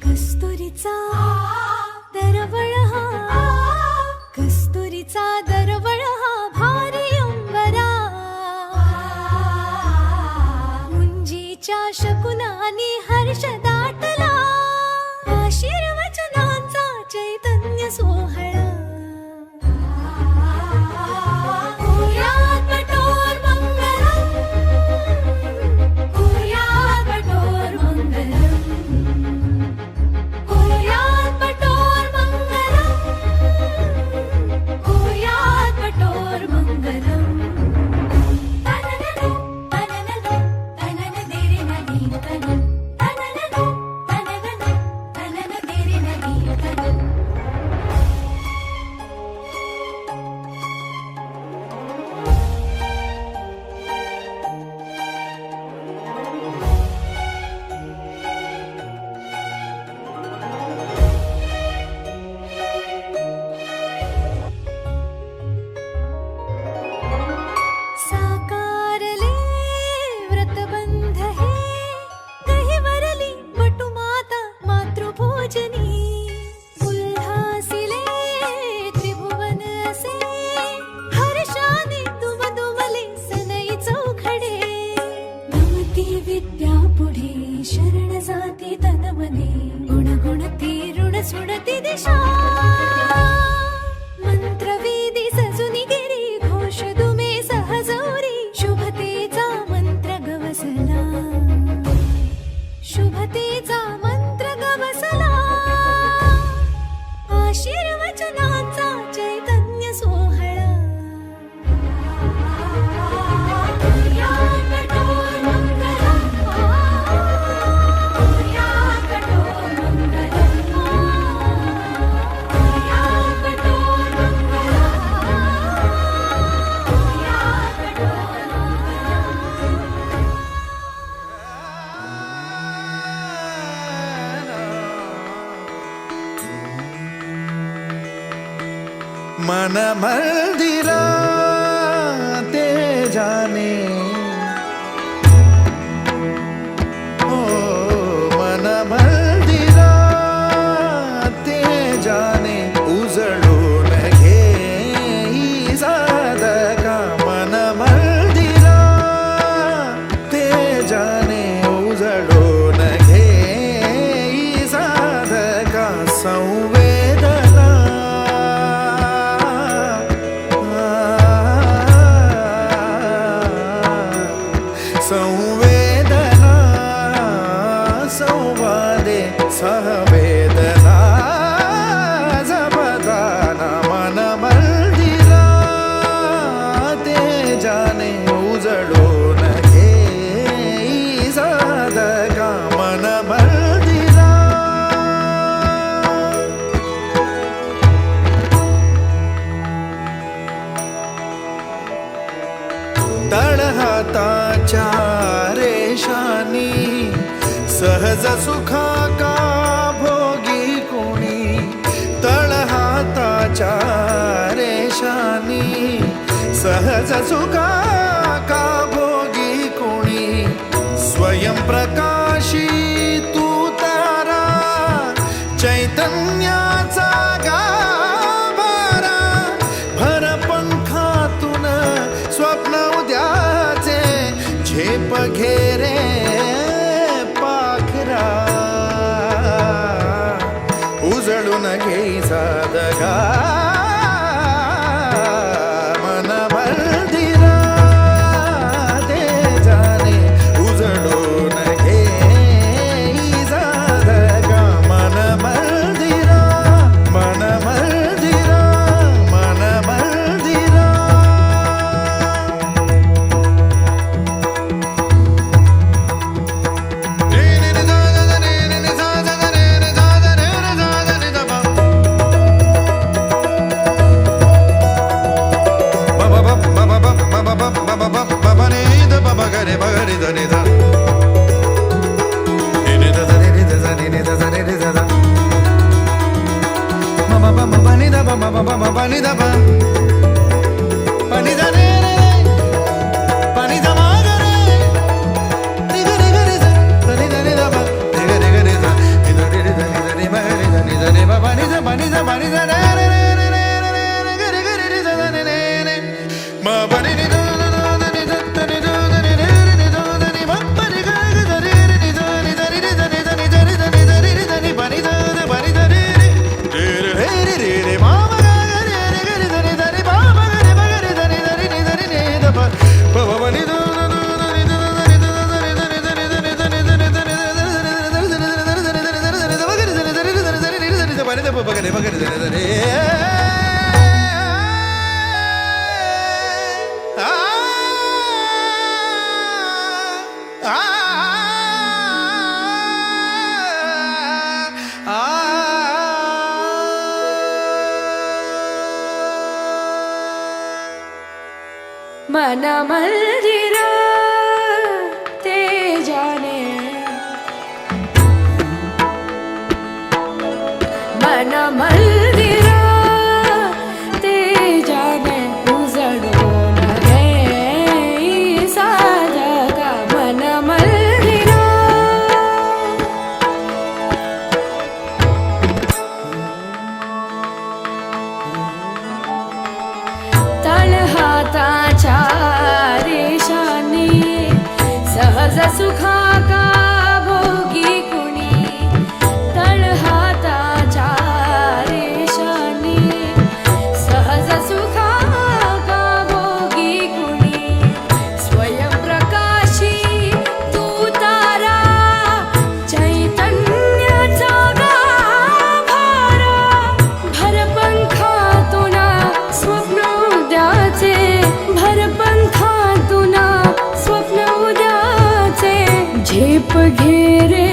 कस्तुरीचा दरवळ हा, कस्तुरीचा दरवळ हा भारी अंबरा, मुंजीच्या शकुनानी हर्ष दाटला, आशीर्वचनांचा चैतन्य सोहळा. होऊयात कठोर मंगलम, होऊयात कठोर मंगलम, होऊयात कठोर मंगलम, होऊयात कठोर मंगलम. तनननो तनननो तनन देरे नदी तन, तनननो तनननो तनन देरे नदी तन. साकारले व्रतबंध हे, दहिवरली वटुमाता मातृभोजनी, उल्हासिले त्रिभुवन असे, हर्षाने दुमदुमले सनई चौखडे. नमती विद्या पुढे शरण जाती तन मने, गुणगुणती ऋण सुणती दिशा, मंत्रवेदी सजुनी गिरी, घोष दुमे सहजोरी, शुभतेचा मंत्र गवसला, शुभतेचा मंत्र गवसला, आशीर्वचनांचा चैतन्य सोहळा. होऊयात कठोर मंगलम, होऊयात कठोर मंगलम, होऊयात कठोर मंगलम, होऊयात कठोर मन मंदिरा ते जाने, ओ मन मंदिरा ते जाने, उजळून घे साधका. मन मंदिरा ते जाने, उजळून घे साधका. संवेदना संवेदना संवादे सहवेदना जपदाना. मन मंदिरा ते जाने, उजळून घे साधका. मन मंदिरा तळहाताच्या रेषानी, सहज सुखा का भोगी कोणी. तळहाताच्या रेषानी, सहज सुखा का भोगी कोणी. स्वयं प्रकाशी तू तारा, चैतन्याचा गाभारा. भर पंखातून स्वप्न उद्याचे, झेप घेरे पाखरा. उजळून घे साधका. मन मंदिरा ते जाने, उजळून घे साधका. मन मंदिरा, मन मंदिरा, मन मंदिरा. ni ni da da ni ni da da ma ma ba ma ba ni da ba ma ba ba ma ba ni da ba pa ni da re re pa ni da ma ga re ni ga re sa pa ni da ba ni ga re sa ni da re da ni da ni ma re da ni da ni ba ba ni da ba ni da ba ni da re re re re re re ga re sa da ni ne ma ba ni ni da da ni da da ni da da ni re ni da da ni ma ba ni ga da re ni da ni da ni da ni da ni da ni da ni da ni da ni ba ni da ba ni da re re re re ma ma ga re re ga re da ni da ni ba ma ga re da ni da ni da ni da ba ba ba ni da ni da ni da ni da ni da ni da ni da ni da ni da ni da ni मन मंदिर ते जाने मन मंदिर ते जाने उजड़ून गे साजगा मन मंदिर तळहाताच्या रेषांनी सहज सुखाका भोगी कुणी तळहाताच्या रेषांनी सहज सुखाका भोगी कुणी स्वयंप्रकाशी तू तारा चैतन्याचा गाभारा भरपंखातून स्वप्न उद्याचे भरपंखातून स्वप्न उद्याचे झेप घे रे